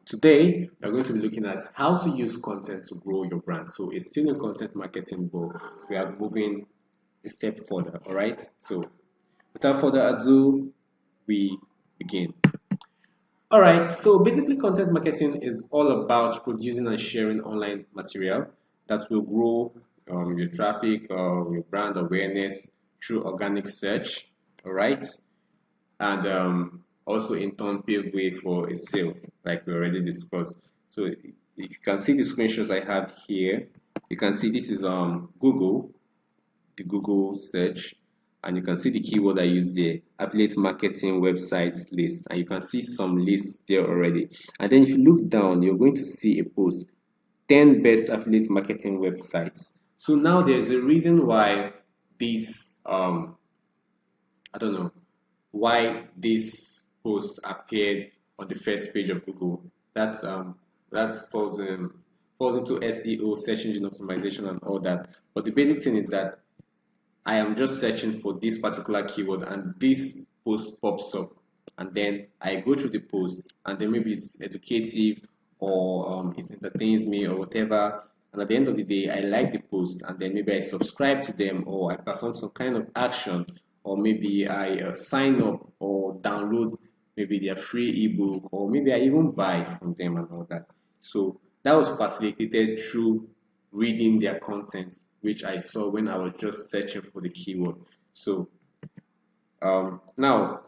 Today we're going to be looking at how to use content to grow your brand. So it's still in content marketing, but we are moving a step further. All right. So without further ado, we begin. All right. So basically, content marketing is all about producing and sharing online material that will grow your traffic or your brand awareness through organic search. All right. And also in turn pave way for a sale, like we already discussed. So if you can see the screenshots I have here, you can see this is Google, the Google search, and you can see the keyword I use there, affiliate marketing website list, and you can see some lists there already. And then if you look down, you're going to see a post, 10 best affiliate marketing websites. So now there's a reason why this I don't know why this post appeared on the first page of Google. That falls into SEO, search engine optimization, and all that. But the basic thing is that I am just searching for this particular keyword, and this post pops up, and then I go through the post, and then maybe it's educative or it entertains me or whatever. And at the end of the day, I like the post, and then maybe I subscribe to them or I perform some kind of action, or maybe I sign up or download maybe their free ebook, or maybe I even buy from them and all that. So that was facilitated through reading their content, which I saw when I was just searching for the keyword. So now,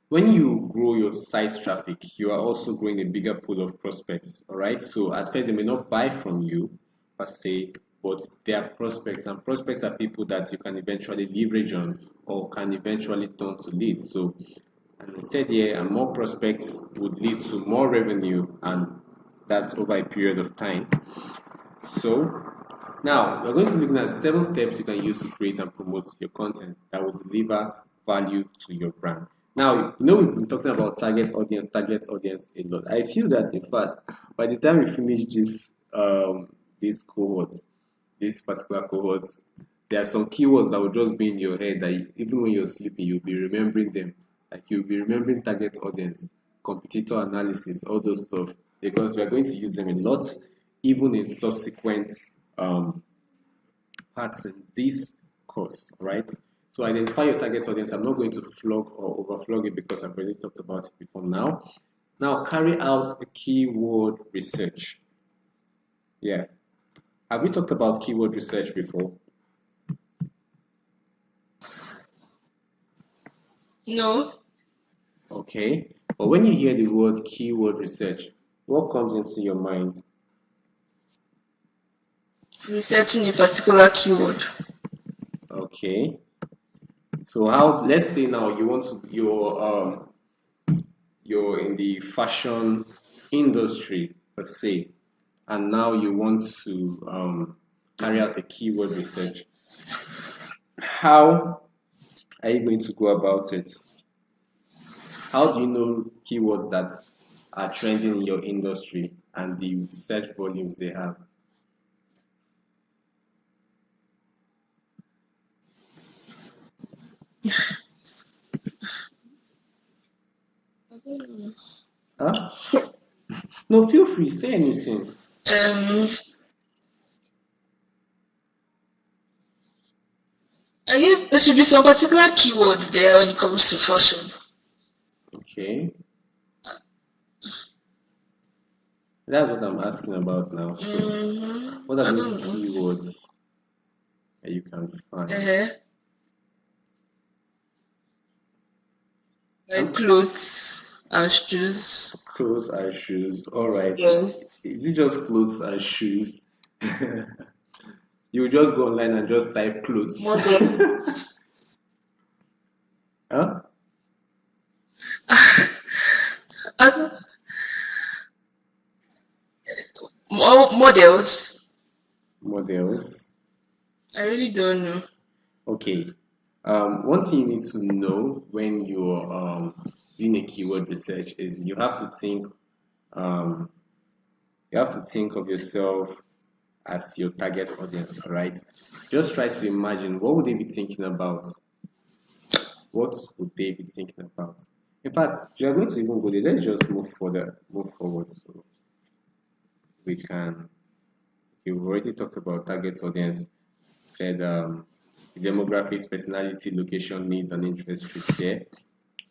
when you grow your site traffic, you are also growing a bigger pool of prospects. All right. So at first, they may not buy from you per se, but they are prospects, and prospects are people that you can eventually leverage on or can eventually turn to leads. So, and I said here, and more prospects would lead to more revenue, and that's over a period of time. So now we're going to be looking at 7 steps you can use to create and promote your content that will deliver value to your brand. Now, we've been talking about target audience a lot. I feel that, in fact, by the time we finish this cohort, this particular cohort, there are some keywords that will just be in your head that even when you're sleeping, you'll be remembering them. Like you'll be remembering target audience, competitor analysis, all those stuff, because we're going to use them a lot, even in subsequent parts in this course, right? So identify your target audience. I'm not going to flog or overflog it because I've already talked about it before now. Now, carry out a keyword research. Yeah. Have we talked about keyword research before? No. Okay. But when you hear the word keyword research, what comes into your mind? Researching a particular keyword. Okay. So let's say now you want to you're in the fashion industry per se, and now you want to carry out a keyword research. How are you going to go about it? How do you know keywords that are trending in your industry and the search volumes they have? Huh? No, feel free, say anything. I guess there should be some particular keywords there when it comes to fashion. Okay. That's what I'm asking about now. So, what are those keywords that you can find? Like clothes and shoes. Clothes and shoes. All right. Yes. Is it just clothes and shoes? You just go online and just type clothes. Huh? Models. Models. I really don't know. Okay. One thing you need to know when you're doing a keyword research is you have to think of yourself as your target audience, all right? Just try to imagine what would they be thinking about? What would they be thinking about? In fact, we are going to even go there. Let's just move forward, so we can. You've already talked about target audience. Said demographics, personality, location, needs, and interest should share.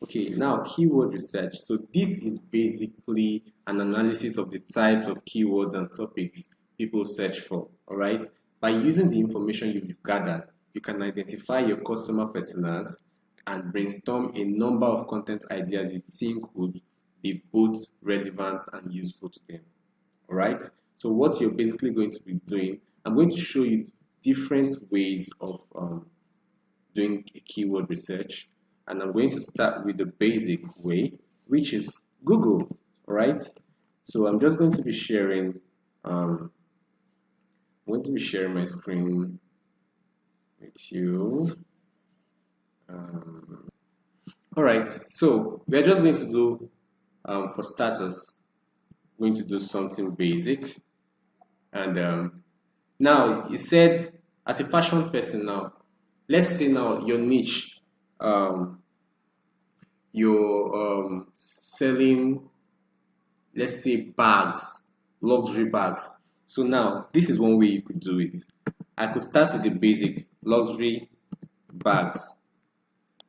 Okay, now keyword research. So this is basically an analysis of the types of keywords and topics people search for. All right. By using the information you've gathered, you can identify your customer personas and brainstorm a number of content ideas you think would be both relevant and useful to them. All right. So what you're basically going to be doing, I'm going to show you different ways of doing a keyword research, and I'm going to start with the basic way, which is Google. All right. So I'm just going to be sharing. I'm going to be sharing my screen with you. All right. So we are just going to do, for starters, going to do something basic. And now you said, as a fashion person, now let's say now your niche, you're selling, let's say, bags, luxury bags. So now this is one way you could do it. I could start with the basic luxury bags.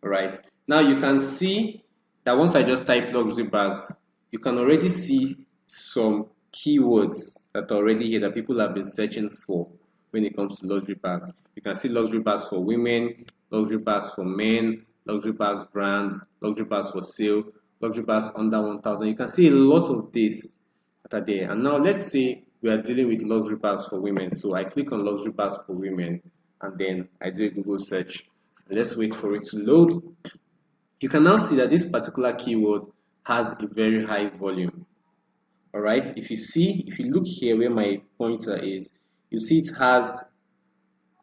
All right. Now you can see that once I just type luxury bags, you can already see some keywords that are already here that people have been searching for when it comes to luxury bags. You can see luxury bags for women, luxury bags for men, luxury bags brands, luxury bags for sale, luxury bags under 1,000. You can see a lot of this that are there. And now let's say we are dealing with luxury bags for women. So I click on luxury bags for women, and then I do a Google search. Let's wait for it to load. You can now see that this particular keyword has a very high volume. All right. If you look here where my pointer is, you see it has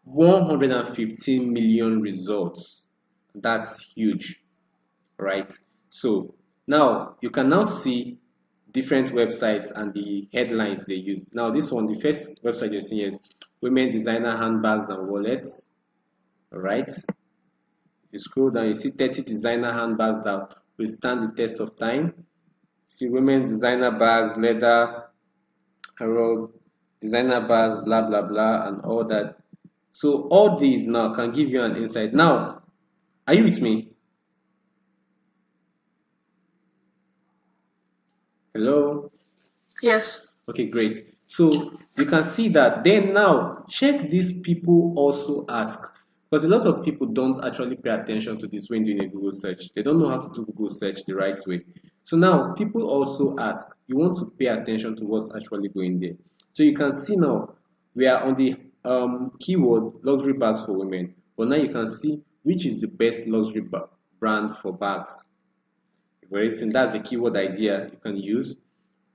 115 million results. That's huge, right? So now you can now see different websites and the headlines they use. Now this one, the first website you're seeing is women designer handbags and wallets. All right. If you scroll down, you see 30 designer handbags that will stand the test of time. See women designer bags, leather, Harold, designer bags, blah blah blah, and all that. So all these now can give you an insight. Now, are you with me? Hello? Yes. Okay, great. So you can see that. Then now, check these people also ask. Because a lot of people don't actually pay attention to this when doing a Google search. They don't know how to do Google search the right way. So now, people also ask. You want to pay attention to what's actually going there. So you can see now, we are on the keywords luxury bags for women. But now you can see which is the best luxury brand for bags. That's the keyword idea you can use.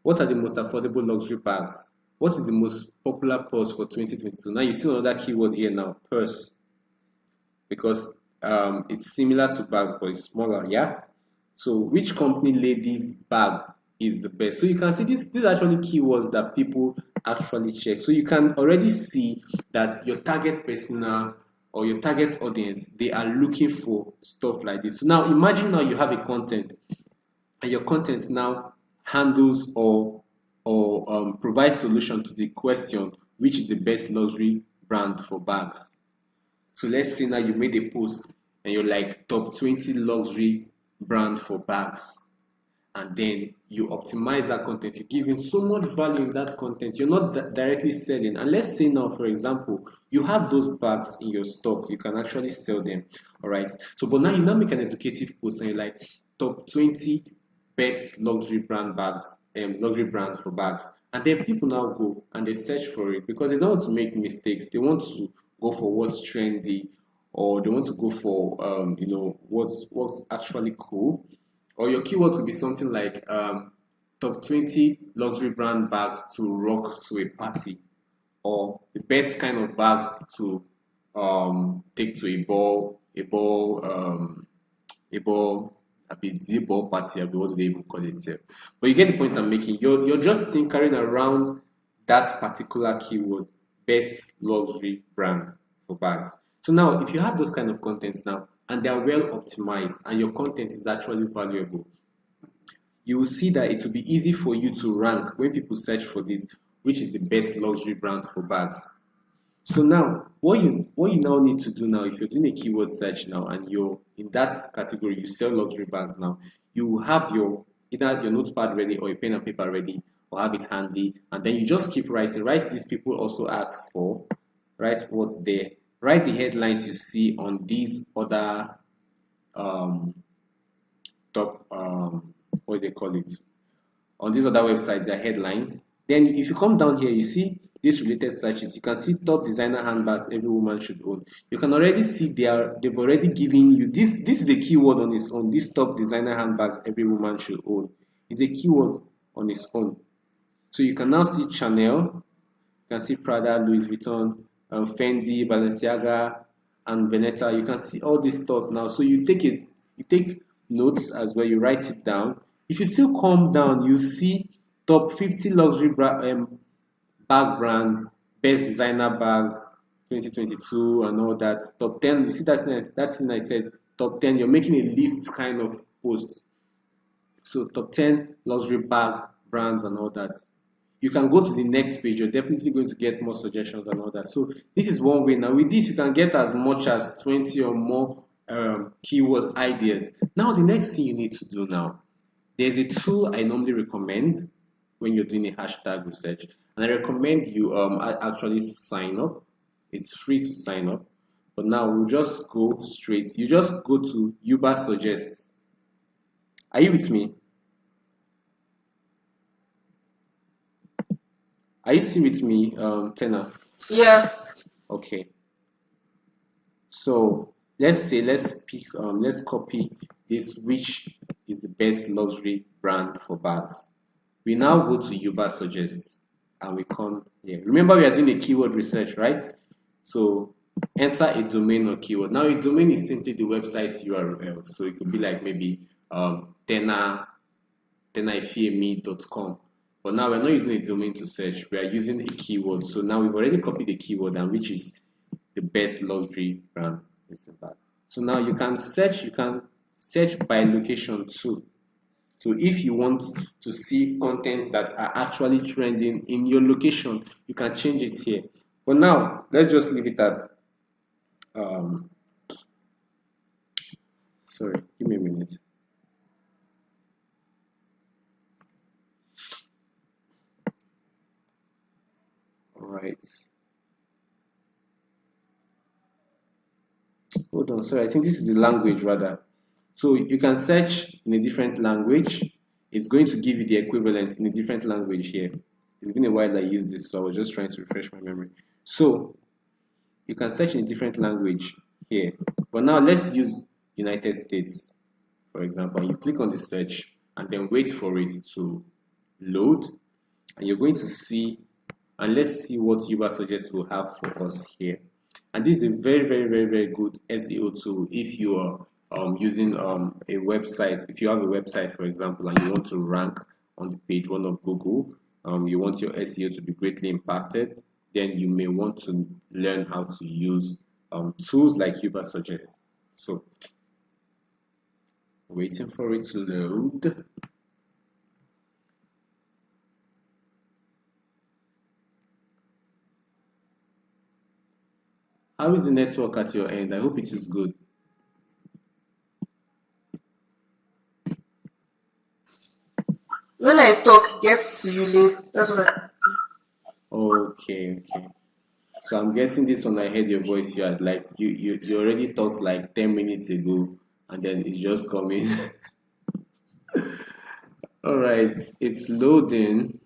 What are the most affordable luxury bags? What is the most popular purse for 2022? Now you see another keyword here now, purse. Because it's similar to bags, but it's smaller, yeah? So which company ladies bag is the best? So you can see these are actually keywords that people actually check. So you can already see that your target persona or your target audience, they are looking for stuff like this. So now imagine now you have a content, and your content now handles or provides solution to the question, which is the best luxury brand for bags. So let's say now you made a post and you're like top 20 luxury brand for bags, and then you optimize that content. You're giving so much value in that content. You're not directly selling. And let's say now, for example, you have those bags in your stock. You can actually sell them. All right. So, but now you now make an educative post and you're like top 20 best luxury brand bags, luxury brands for bags. And then people now go and they search for it because they don't want to make mistakes. They want to go for what's trendy, or they want to go for what's actually cool. Or your keyword could be something like top 20 luxury brand bags to rock to a party, or the best kind of bags to take to a ball, a ball party. What do they even call it here? But you get the point I'm making. You're just tinkering around that particular keyword, best luxury brand for bags. So now, if you have those kind of contents now, and they are well optimized and your content is actually valuable, you will see that it will be easy for you to rank when people search for this, which is the best luxury brand for bags. So now, what you now need to do now, if you're doing a keyword search now and you're in that category, you sell luxury bags now, you have your either your notepad ready or your pen and paper ready, or have it handy, and then you just keep writing. Write these people also ask for, write what's there, write the headlines you see on these other um, top what do they call it, on these other websites, their headlines. Then if you come down here, you see these related searches. You can see top designer handbags every woman should own. You can already see they've already given you this. This is a keyword on its own. This top designer handbags every woman should own is a keyword on its own. So you can now see Chanel, you can see Prada, Louis Vuitton, Fendi, Balenciaga, and Veneta. You can see all these stuff now. So you take notes as well. You write it down. If you still come down, you see top 50 luxury bag brands, best designer bags 2022 and all that. Top 10, you see that thing I said, top 10, you're making a list kind of post. So top 10 luxury bag brands and all that. You can go to the next page, you're definitely going to get more suggestions and all that. So this is one way. Now with this, you can get as much as 20 or more keyword ideas. Now the next thing you need to do now, there's a tool I normally recommend when you're doing a hashtag research, and I recommend you actually sign up. It's free to sign up, but now we'll just go straight. You just go to Uber Suggests. Are you with me? Are you still with me, Tena? Yeah. Okay. So let's copy this, which is the best luxury brand for bags. We now go to Uber Suggests and we come here. Remember, we are doing a keyword research, right? So enter a domain or keyword. Now a domain is simply the website URL. So it could be like maybe tenaifiemi.com. But now we're not using a domain to search, we are using a keyword. So now we've already copied the keyword, and which is the best luxury brand. So now you can search by location too. So if you want to see contents that are actually trending in your location, you can change it here. But now let's just leave it at sorry, give me a minute. All right. Hold on, sorry, I think this is the language rather. So you can search in a different language. It's going to give you the equivalent in a different language here. It's been a while I used this, so I was just trying to refresh my memory. So you can search in a different language here. But now let's use United States, for example. You click on the search and then wait for it to load. And you're going to see, and let's see what Uber Suggests will have for us here. And this is a very, very, very, very good SEO tool if you are using a website. If you have a website, for example, and you want to rank on the page one of Google, you want your SEO to be greatly impacted, then you may want to learn how to use tools like Uber Suggests. So, waiting for it to load. How is the network at your end? I hope it is good. When I talk, it gets to you late. That's what I. Okay. So I'm guessing this one I heard your voice. You had like you already talked like 10 minutes ago, and then it's just coming. All right, it's loading.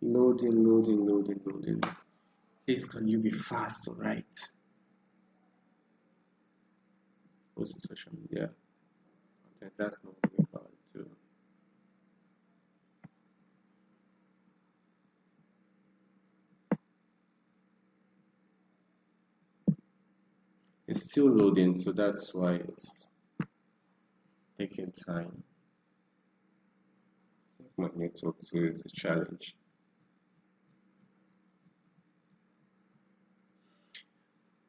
Loading. Please, can you be fast? All right. What's the social media? Okay, that's not what we're about to. It's still loading, so that's why it's taking time. I think my network too is a challenge.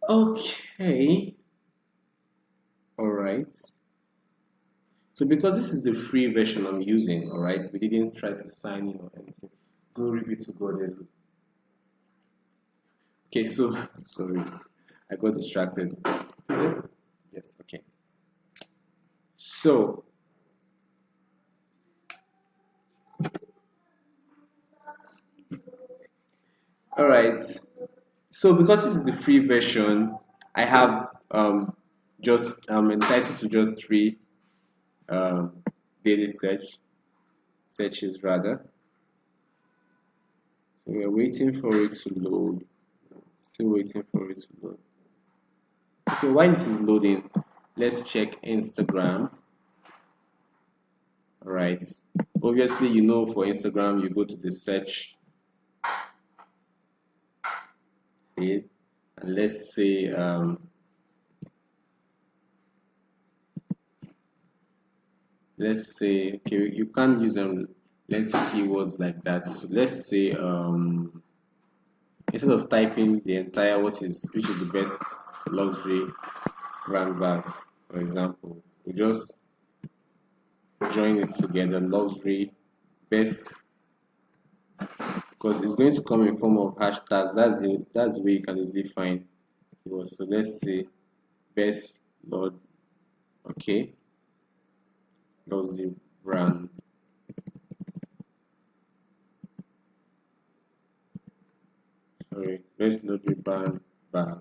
Okay. Okay. All right. So because this is the free version I'm using, all right, we didn't try to sign in or anything. Glory be to God. Okay, so sorry, I got distracted. Is it? Yes. Okay. So, all right. So because this is the free version, I have just I'm entitled to just three um, daily searches rather. So we're waiting for it to load. Still waiting for it to load. Okay, while it is loading, let's check Instagram. All right. Obviously, you know, for Instagram, you go to the search page, and let's say okay, you can't use lengthy keywords like that. So let's say instead of typing the entire which is the best luxury brand bags, for example, we just join it together, luxury best, because it's going to come in form of hashtags. That's the way you can easily find keywords. So let's say best lord, okay, luxury brand. Sorry, best luxury brand bag.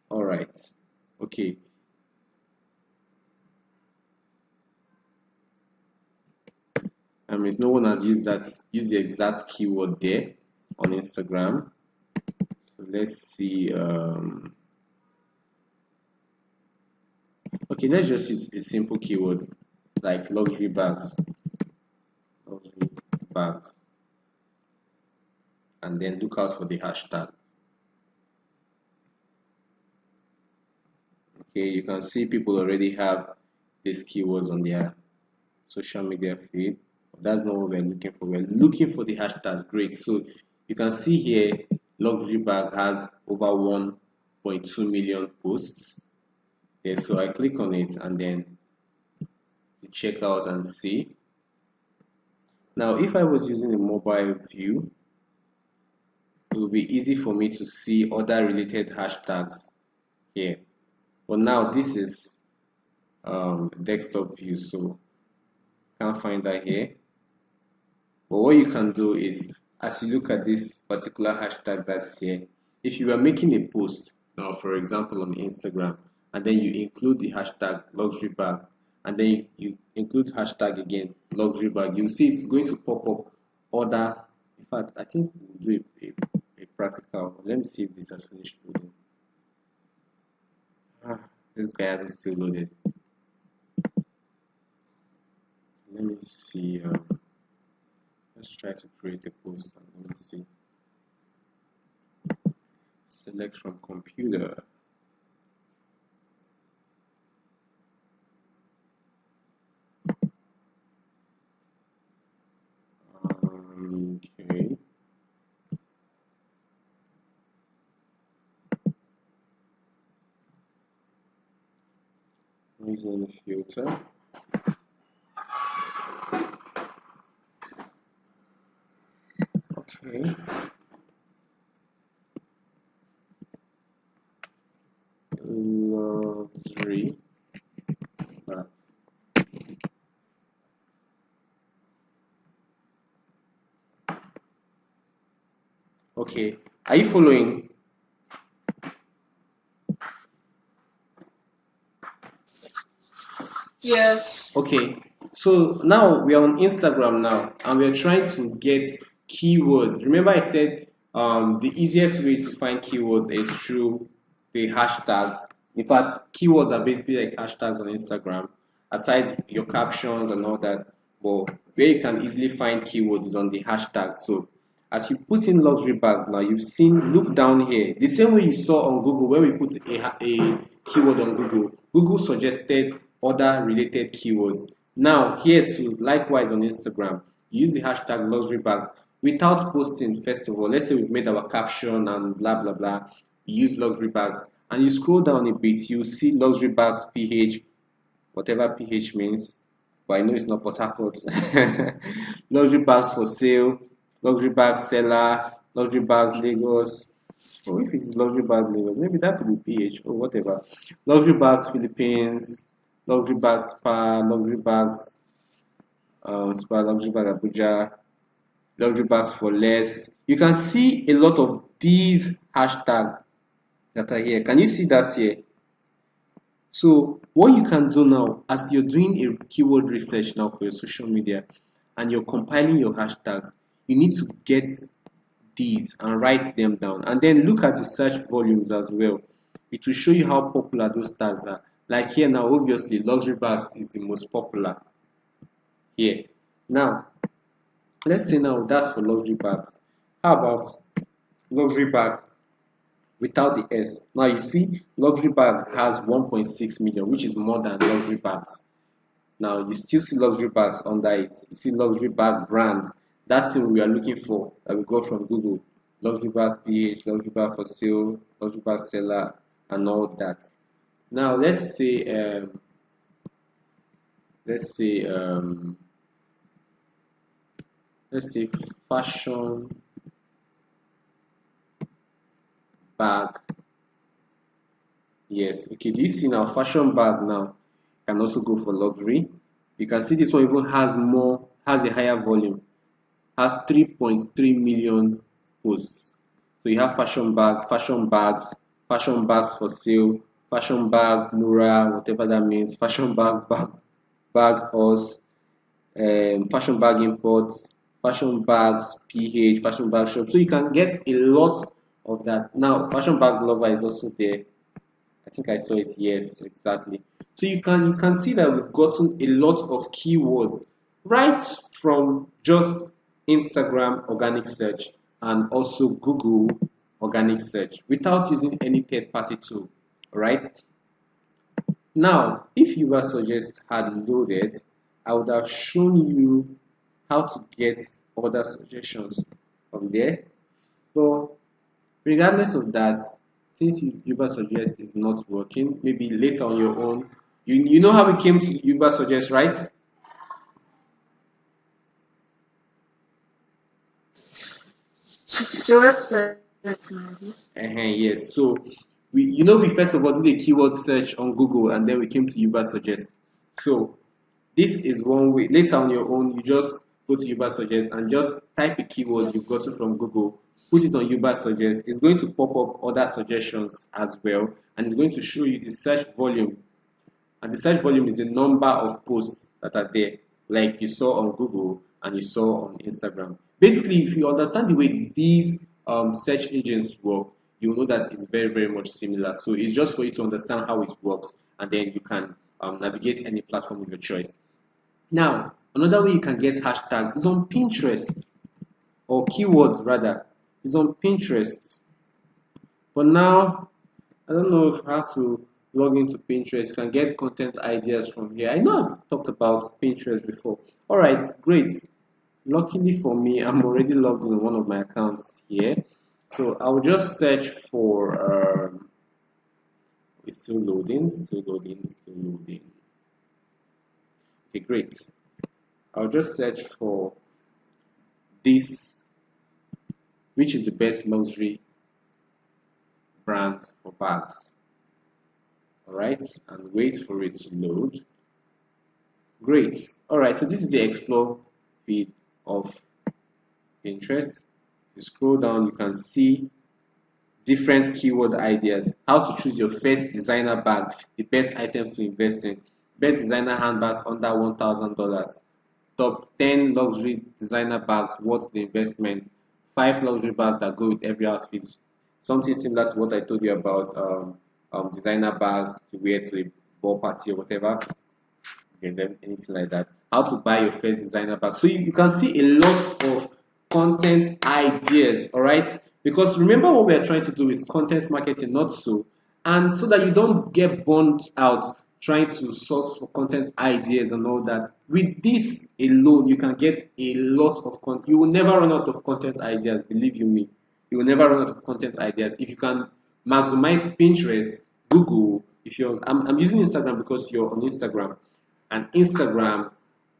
All right, okay. If no one has used the exact keyword there on Instagram. So let's see. Okay, let's just use a simple keyword like luxury bags, and then look out for the hashtag. Okay, you can see people already have these keywords on their social media feed. That's not what we're looking for. We're looking for the hashtags. Great. So you can see here, luxury bag has over 1.2 million posts. Okay, so I click on it and then to check out and see. Now, if I was using a mobile view, it will be easy for me to see other related hashtags here. But now this is desktop view, so can't find that here. But what you can do is, as you look at this particular hashtag that's here, if you are making a post now, for example, on Instagram, and then you include the hashtag luxury bag, and then you include hashtag again luxury bag, you see it's going to pop up other. In fact, I think we'll do a practical. Let me see if this has finished loading. This guy hasn't still loaded. Let me see. Let's try to create a post and let me see. Select from computer. Okay. Using the filter. Okay. Luxury bag. Okay, are you following? Yes. Okay, so now we are on Instagram now, and we are trying to get keywords. Remember, I said the easiest way to find keywords is through the hashtags. In fact, keywords are basically like hashtags on Instagram, aside your captions and all that. But where you can easily find keywords is on the hashtags. So as you put in luxury bags now, you've seen, look down here, the same way you saw on Google when we put a keyword on Google. Google suggested other related keywords. Now here too, likewise on Instagram, you use the hashtag luxury bags. without posting. First of all, let's say we've made our caption and blah blah blah, we use luxury bags, and you scroll down a bit, you see luxury bags PH, whatever PH means, but I know it's not Port Harcourt. Luxury bags for sale, luxury bag seller, luxury bags Lagos. Oh, if it's luxury bag Lagos, maybe that could be PH or whatever. Luxury bags Philippines, luxury bags Spa, luxury bags Spa, luxury bag Abuja, luxury bags for less. You can see a lot of these hashtags that are here. Can you see that here? So what you can do now, as you're doing a keyword research now for your social media and you're compiling your hashtags, you need to get these and write them down, and then look at the search volumes as well. It will show you how popular those tags are. Like here now, obviously luxury bags is the most popular here. Now let's say now that's for luxury bags. How about luxury bag without the S? Now you see luxury bag has 1.6 million, which is more than luxury bags. Now you still see luxury bags under it. You see luxury bag brands. That thing we are looking for that we got from Google. Luxury bag PH, luxury bag for sale, luxury bag seller, and all that. Now let's say fashion bag. Yes, okay, do you see now fashion bag now can also go for luxury. You can see this one even has a higher volume, has 3.3 million posts. So you have fashion bag, fashion bags for sale, fashion bag mural, whatever that means, fashion bag us, fashion bag imports, fashion bags PH, fashion bag shop. So you can get a lot of that. Now fashion bag lover is also there. I think I saw it. Yes, exactly. So you can see that we've gotten a lot of keywords right from just Instagram organic search and also Google organic search without using any third-party tool. Right? Now, if Ubersuggest had loaded, I would have shown you how to get other suggestions from there. But regardless of that, since Ubersuggest is not working, maybe later on your own, you know how we came to Ubersuggest, right? It's your website, maybe. Yes. So we first of all did a keyword search on Google and then we came to Ubersuggest. So this is one way. Later on your own, you just go to Ubersuggest and just type a keyword you've gotten from Google, put it on Ubersuggest. It's going to pop up other suggestions as well, and it's going to show you the search volume. And the search volume is the number of posts that are there, like you saw on Google and you saw on Instagram. Basically, if you understand the way these search engines work, you know that it's very, very much similar. So it's just for you to understand how it works, and then you can navigate any platform of your choice. Now, another way you can get hashtags is on Pinterest, or keywords rather, is on Pinterest. But now, I don't know if I have to log into Pinterest. You can get content ideas from here. I know I've talked about Pinterest before. All right, great. Luckily for me, I'm already logged in one of my accounts here. So I'll just search for, it's still loading. Okay, great. I'll just search for this, which is the best luxury brand for bags. Alright, and wait for it to load. Great. Alright, so this is the explore feed of Pinterest. You scroll down, you can see different keyword ideas. How to choose your first designer bag, the best items to invest in, best designer handbags under $1,000, top 10 luxury designer bags worth the investment, 5 luxury bags that go with every outfit. Something similar to what I told you about designer bags to wear to a ball party or whatever. If there's anything like that. How to buy your first designer bag. So you can see a lot of content ideas, all right? Because remember, what we are trying to do is content marketing, not so. And so that you don't get burnt out trying to source for content ideas and all that. With this alone, you can get a lot of content. You will never run out of content ideas, believe you me. You will never run out of content ideas. If you can maximize Pinterest, Google, if you're, I'm using Instagram because you're on Instagram,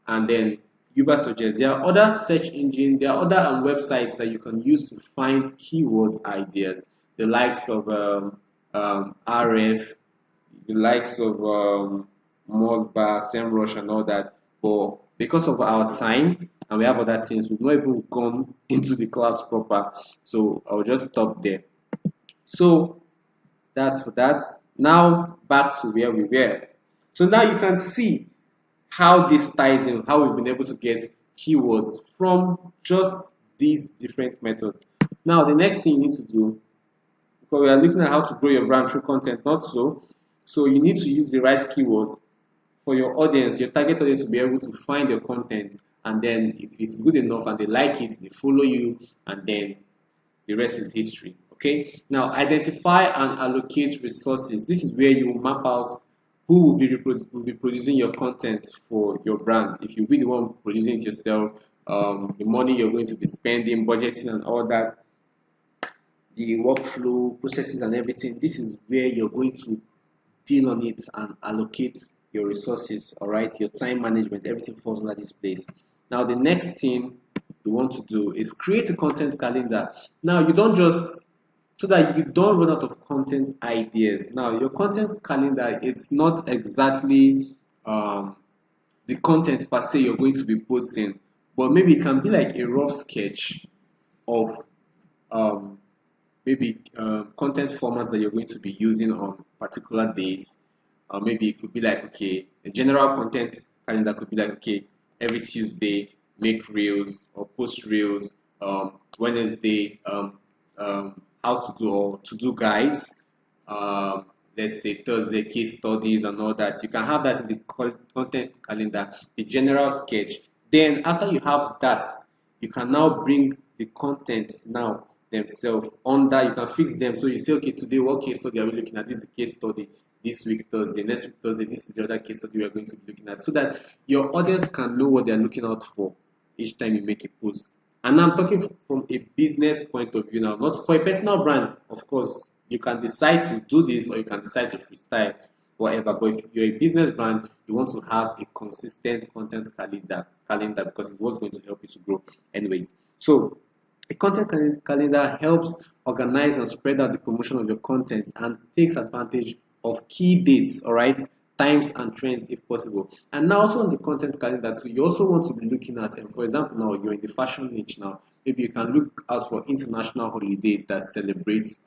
and then Uber Suggest. There are other search engines, there are other websites that you can use to find keyword ideas, the likes of RF, the likes of Mossbar, SEMrush, and all that. But because of our time and we have other things, we've not even gone into the class proper. So I'll just stop there. So that's for that. Now back to where we were. So now you can see how this ties in, how we've been able to get keywords from just these different methods. Now the next thing you need to do, because we are looking at how to grow your brand through content, not so. So you need to use the right keywords for your audience, your target audience, to be able to find your content, and then if it's good enough and they like it, they follow you, and then the rest is history. Okay. Now identify and allocate resources. This is where you map out who will be producing your content for your brand. If you'll be the one producing it yourself, the money you're going to be spending, budgeting, and all that, the workflow, processes, and everything. This is where you're going to deal on it and allocate your resources. All right, your time management, everything falls under this place. Now, the next thing you want to do is create a content calendar. Now, you don't just, so that you don't run out of content ideas. Now, your content calendar, it's not exactly the content per se you're going to be posting, but maybe it can be like a rough sketch of content formats that you're going to be using on particular days. Maybe it could be like, okay, a general content calendar could be like, okay, every Tuesday make reels or post reels, Wednesday how to do, or to do guides, let's say Thursday case studies and all that. You can have that in the content calendar, the general sketch. Then after you have that, you can now bring the content now themselves under, you can fix them. So you say, okay, today what case study are we looking at? This is the case study. This week Thursday, next week Thursday, this is the other case study we are going to be looking at, so that your audience can know what they are looking out for each time you make a post. And I'm talking from a business point of view now, not for a personal brand. Of course, you can decide to do this or you can decide to freestyle, whatever. But if you're a business brand, you want to have a consistent content calendar because it's what's going to help you to grow anyways. So a content calendar helps organize and spread out the promotion of your content and takes advantage of key dates, all right, times and trends if possible. And now also on the content calendar, so you also want to be looking at, and for example, now you're in the fashion niche now, maybe you can look out for international holidays that celebrate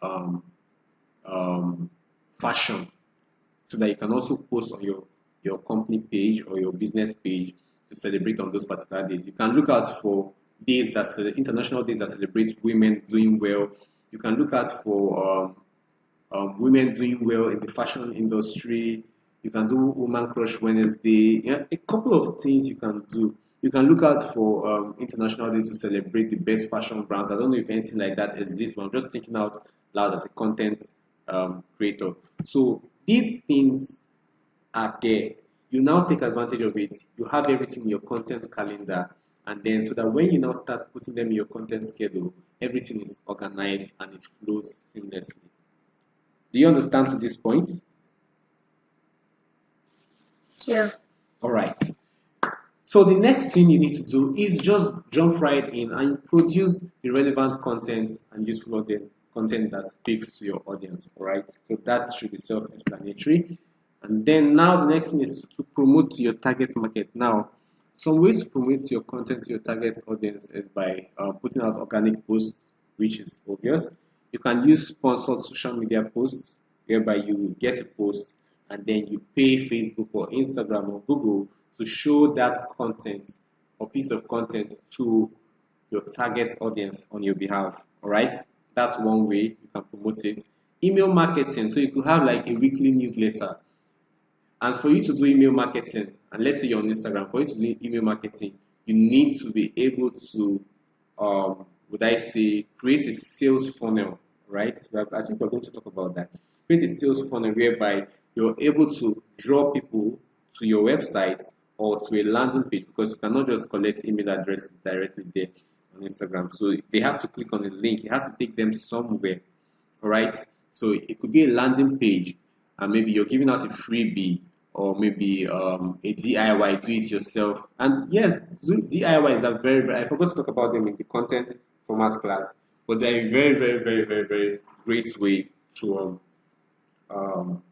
fashion, so that you can also post on your company page or your business page to celebrate on those particular days. You can look out for days that international days that celebrate women doing well. You can look out for women doing well in the fashion industry. You can do Woman Crush Wednesday. Yeah, a couple of things you can do. You can look out for International Day to celebrate the best fashion brands. I don't know if anything like that exists, but I'm just thinking out loud as a content creator. So these things are there. You now take advantage of it. You have everything in your content calendar, and then so that when you now start putting them in your content schedule, everything is organized and it flows seamlessly. Do you understand to this point? Yeah. All right. So the next thing you need to do is just jump right in and produce the relevant content and useful content that speaks to your audience. All right. So that should be self-explanatory. And then now the next thing is to promote to your target market. Now, some ways to promote your content to your target audience is by putting out organic posts, which is obvious. You can use sponsored social media posts, whereby you get a post and then you pay Facebook or Instagram or Google to show that content or piece of content to your target audience on your behalf. All right, that's one way you can promote it. Email marketing, so you could have like a weekly newsletter. And for you to do email marketing, and let's say you're on Instagram, for you to do email marketing, you need to be able to, create a sales funnel, right? I think we're going to talk about that. Create a sales funnel whereby you're able to draw people to your website or to a landing page, because you cannot just collect email addresses directly there on Instagram. So they have to click on the link. It has to take them somewhere. All right. So it could be a landing page, and maybe you're giving out a freebie, or maybe a DIY, do it yourself. And yes, DIYs are I forgot to talk about them in the content format class, but they're a very, very, very, very, very great way to um,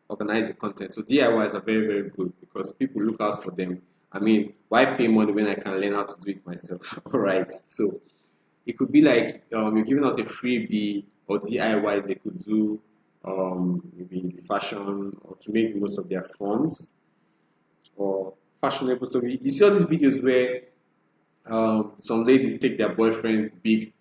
organize your content. So DIYs are very, very good because people look out for them. I mean, why pay money when I can learn how to do it myself? All right. So it could be like you're giving out a freebie, or DIYs they could do maybe in the fashion, or to make most of their funds, or fashionable stuff. You see all these videos where some ladies take their boyfriend's big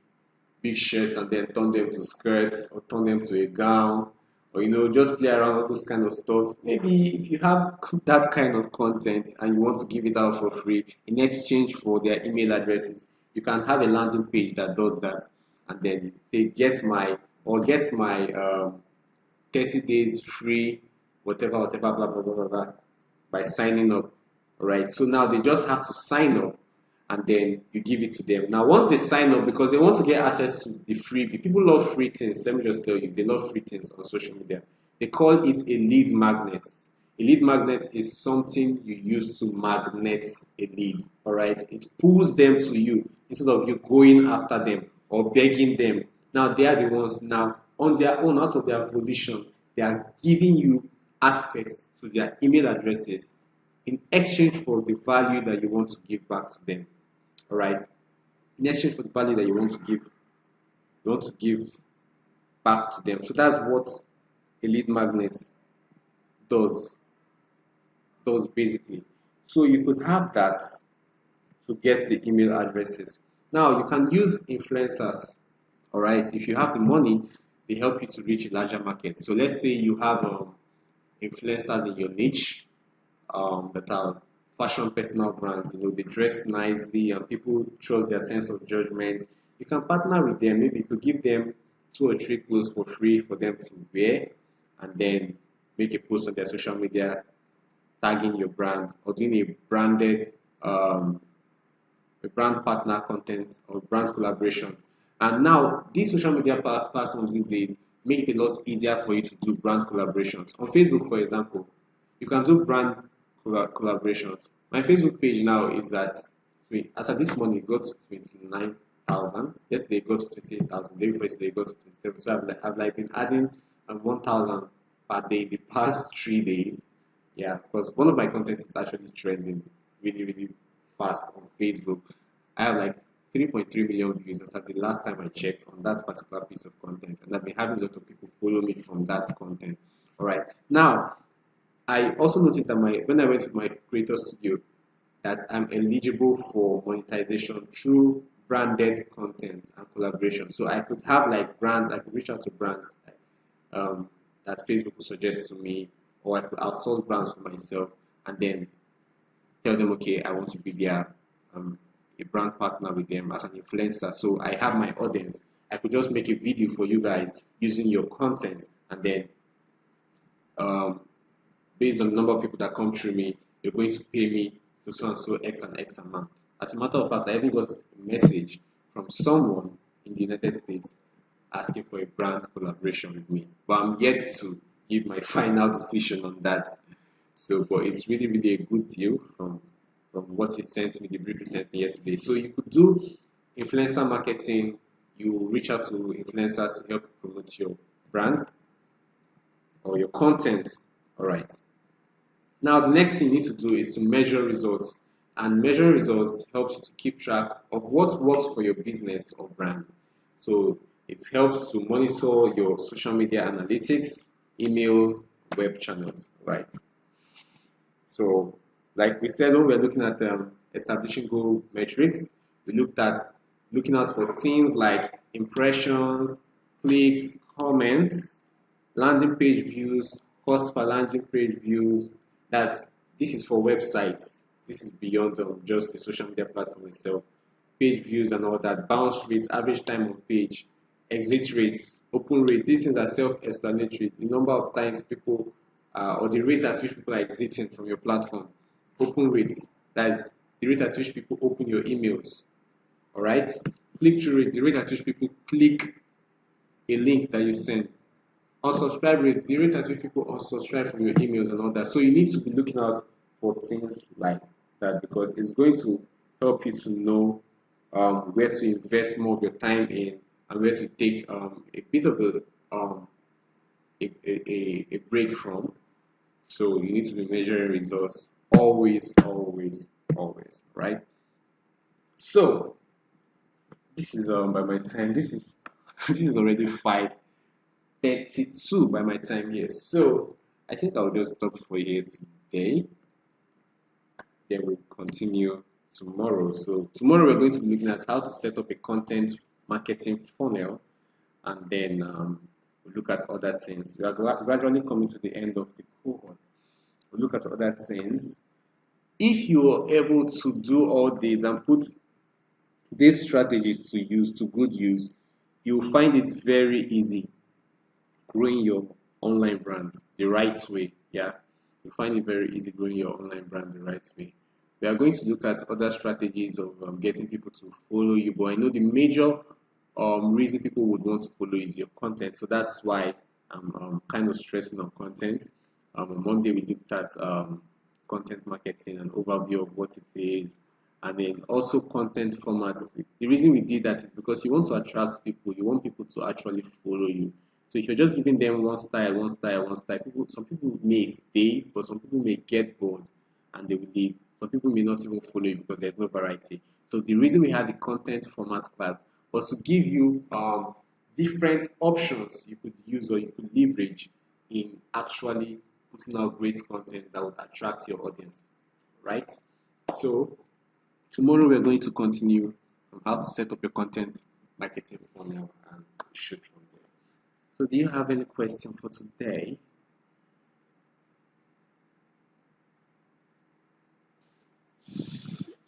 shirts and then turn them to skirts, or turn them to a gown, or just play around with those kind of stuff. Maybe if you have that kind of content and you want to give it out for free in exchange for their email addresses, you can have a landing page that does that, and then you say get my 30 days free, whatever, blah blah blah blah blah, by signing up. All right. So now they just have to sign up, and then you give it to them. Now, once they sign up, because they want to get access to the freebie, people love free things. Let me just tell you, they love free things on social media. They call it a lead magnet. A lead magnet is something you use to magnet a lead. All right, it pulls them to you instead of you going after them or begging them. Now they are the ones now on their own, out of their volition, they are giving you access to their email addresses in exchange for the value that you want to give back to them. All right, in exchange for the value that you want to give back to them. So that's what a lead magnet does basically. So you could have that to get the email addresses. Now you can use influencers. All right, if you have the money, they help you to reach a larger market. So let's say you have influencers in your niche that are fashion personal brands. They dress nicely and people trust their sense of judgment. You can partner with them. Maybe you could give them 2 or 3 clothes for free for them to wear, and then make a post on their social media tagging your brand, or doing a brand partner content or brand collaboration. And now these social media platforms these days make it a lot easier for you to do brand collaborations. On Facebook, for example, you can do brand collaborations. My Facebook page now is at, as of this morning, it got to 29,000. Yesterday it got to 28,000. Day before yesterday it got to 27. So I've been adding 1,000 per day the past 3 days. Yeah, because one of my content is actually trending really, really fast on Facebook. I have like 3.3 million views as at the last time I checked on that particular piece of content, and I've been having a lot of people follow me from that content. All right. Now, I also noticed that when I went to my creator studio, that I'm eligible for monetization through branded content and collaboration. So I could have like brands, I could reach out to brands that Facebook would suggest to me, or I could outsource brands for myself and then tell them, okay, I want to be their a brand partner with them as an influencer. So I have my audience. I could just make a video for you guys using your content, and then based on the number of people that come through me, you're going to pay me so and so X and X amount. As a matter of fact, I even got a message from someone in the United States asking for a brand collaboration with me, but I'm yet to give my final decision on that. So, but it's really, really a good deal from what he sent me, the brief he sent me yesterday. So you could do influencer marketing. You reach out to influencers to help promote your brand or your content. All right. Now, the next thing you need to do is to measure results. And measuring results helps you to keep track of what works for your business or brand. So it helps to monitor your social media analytics, email, web channels, right? So, like we said, when we're looking at establishing goal metrics, we looking out for things like impressions, clicks, comments, landing page views, cost per landing page views. This is for websites. This is beyond just the social media platform itself. Page views and all that, bounce rates, average time on page, exit rates, open rate. These things are self-explanatory. The number of times people or the rate at which people are exiting from your platform. Open rate, that's the rate at which people open your emails. All right. Click-through rate, the rate at which people click a link that you send. Unsubscribe rate, the rate at which people unsubscribe from your emails and all that. So you need to be looking out for things like that, because it's going to help you to know where to invest more of your time in, and where to take a bit of a break from. So you need to be measuring results always, always, always, right? So this is by my time. This is this is already 5:32 by my time here. So I think I'll just stop for here today. Then we'll continue tomorrow. So tomorrow we're going to be looking at how to set up a content marketing funnel, and then we'll look at other things. We are gradually coming to the end of the cohort. We'll look at other things. If you are able to do all this and put these strategies to good use, you'll find it very easy growing your online brand the right way. Yeah, you find it very easy growing your online brand the right way. We are going to look at other strategies of getting people to follow you, but I know the major reason people would want to follow is your content. So that's why I'm kind of stressing on content. On Monday we looked at content marketing, an overview of what it is, and then also content formats. The reason we did that is because you want to attract people. You want people to actually follow you. So if you're just giving them one style, some people may stay, but some people may get bored and they will leave. Some people may not even follow you because there's no variety. So the reason we had the content format class was to give you different options you could use or you could leverage in actually putting out great content that would attract your audience, right? So tomorrow we're going to continue on how to set up your content marketing funnel and shoot from there. So do you have any question for today?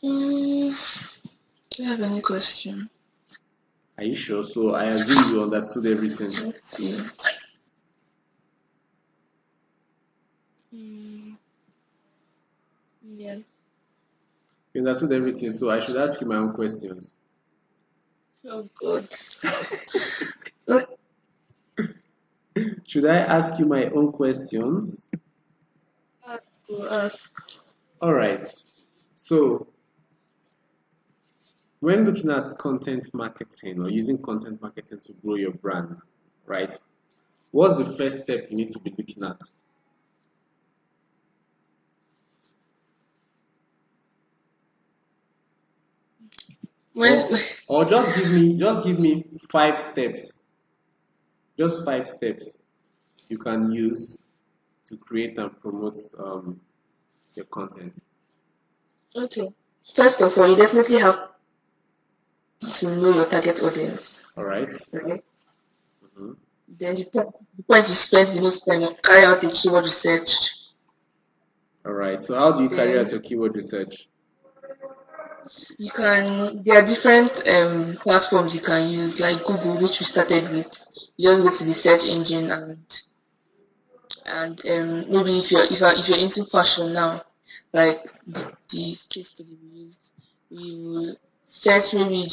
Do you have any question? Are you sure? So I assume you understood everything. Let's see. Yeah. You understood everything, so I should ask you my own questions. Oh God. Should I ask you my own questions? Ask. All right. So when looking at content marketing or using content marketing to grow your brand, right? What's the first step you need to be looking at? Or just give me 5 steps. Just 5 steps you can use to create and promote your content. Okay. First of all, you definitely have to know your target audience. All right. Right. Then the point you spend the most time on, carry out the keyword research. All right. So how do you carry out your keyword research? There are different platforms you can use, like Google, which we started with. You just go to the search engine and maybe if you're into fashion now, like the case study we used, we will search maybe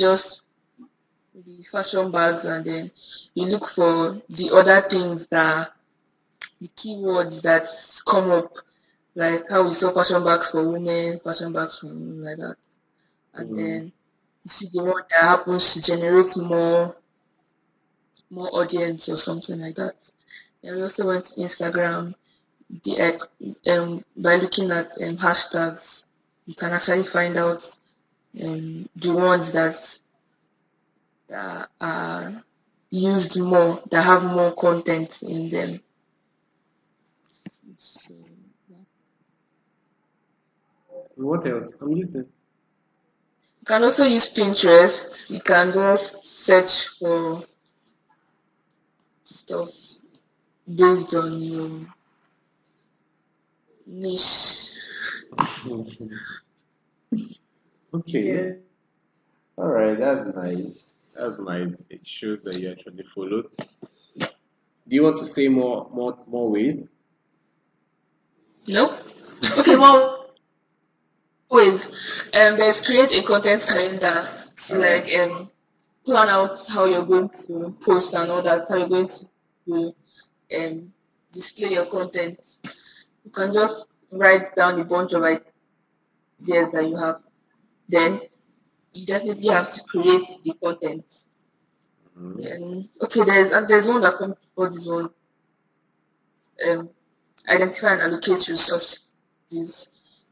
fashion bags, and then you look for the other things that the keywords that come up, like how we saw fashion bags for women, fashion bags for women, like that. And then you see the one that happens to generate more audience or something like that. And we also went to Instagram. By looking at hashtags, you can actually find out the ones that are used more, that have more content in them. So, yeah. What else? I'm listening. You can also use Pinterest. You can just search for stuff based on your niche. Okay. Yeah. All right. That's nice. That's nice. It shows that you actually followed. Do you want to say more ways? Nope. Okay, one ways. There's create a content calendar to All right. like plan out how you're going to post and all that, how you're going to um display your content. You can just write down a bunch of ideas that you have. Then you definitely have to create the content. Mhm. And okay, there's one that comes before this one. Um, Identify and allocate resources.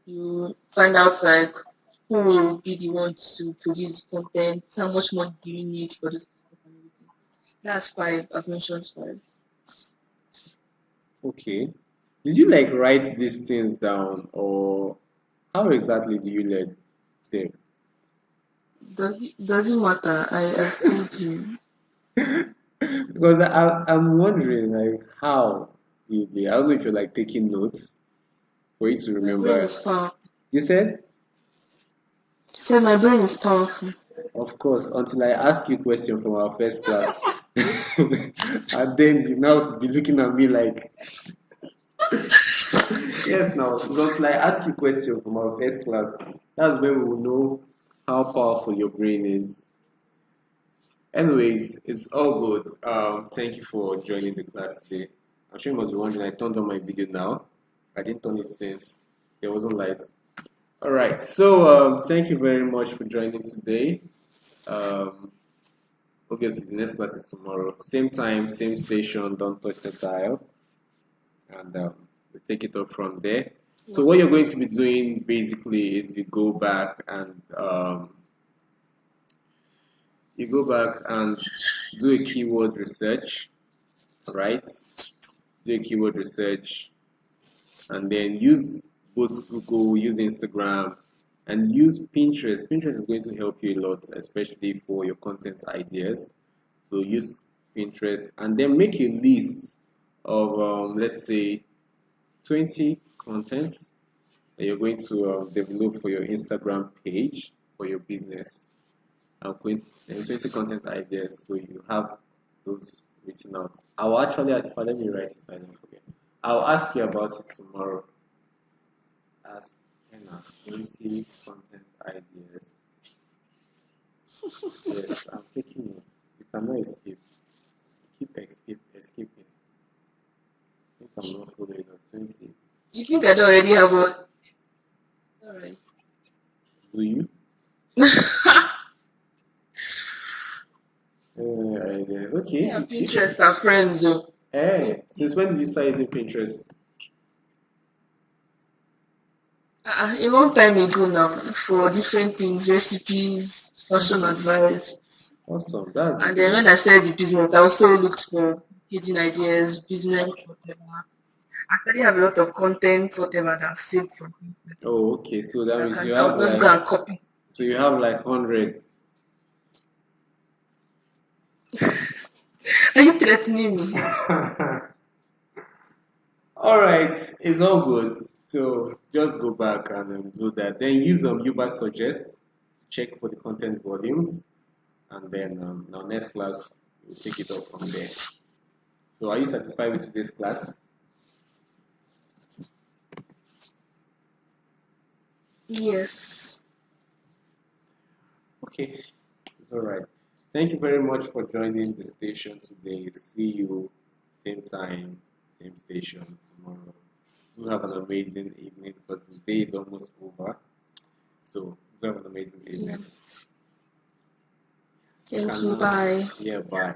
You find out like who will be the one to produce the content, how much money do you need for this stuff and everything. That's five. I've mentioned five. Okay. Did you like write these things down, or how exactly do you learn them? Does it matter? I've told you. Because I'm wondering like how I don't know if you're like taking notes for you to My brain remember. is powerful. You said, Said my brain is powerful. of course, until I ask you a question from our first class, and then you now be looking at me like, yes, now it's until I ask you a question from our first class. That's when we will know how powerful your brain is. Anyways, it's all good. Thank you for joining the class today. I'm sure you must be wondering, I turned on my video now. I didn't turn it since there wasn't light. All right, so thank you very much for joining today. Um, obviously, the next class is tomorrow. Same time, same station, don't touch the dial. And we take it up from there. So what you're going to be doing basically is you go back and do a keyword research, right? Do a keyword research, and then use both Google, use Instagram, and use Pinterest. Pinterest is going to help you a lot, especially for your content ideas. So use Pinterest and then make a list of, let's say, 20 contents that you're going to develop for your Instagram page for your business. And 20 content ideas, so you have those written out. I'll actually, if I let me write it, I don't forget. I'll ask you about it tomorrow. Ask Henna 20 content ideas. Yes, I'm taking it. You cannot escape. Escaping. I think I'm not following up. 20. You think I don't already have one? Alright. Do you? Okay. Yeah, Pinterest are friends though. Hey, since when did you start using Pinterest? A long time ago now for different things, recipes, fashion Awesome. advice. Awesome. That's And then great. when I started the business, I also looked for hidden ideas, business, whatever. I actually have a lot of content, whatever that I've saved from Pinterest. Oh, okay. So that means I'll just go and copy. you have like 100. Are you threatening me? All right, it's all good. So just go back and do that. Then use Uber Suggest to check for the content volumes, and then now next class we'll take it up from there. So are you satisfied with today's class? Yes. Okay, it's all right. Thank you very much for joining the station today. See you same time, same station tomorrow. Do have an amazing evening because the day is almost over. So do have an amazing Yeah. evening. Thank you. Bye. Yeah, bye.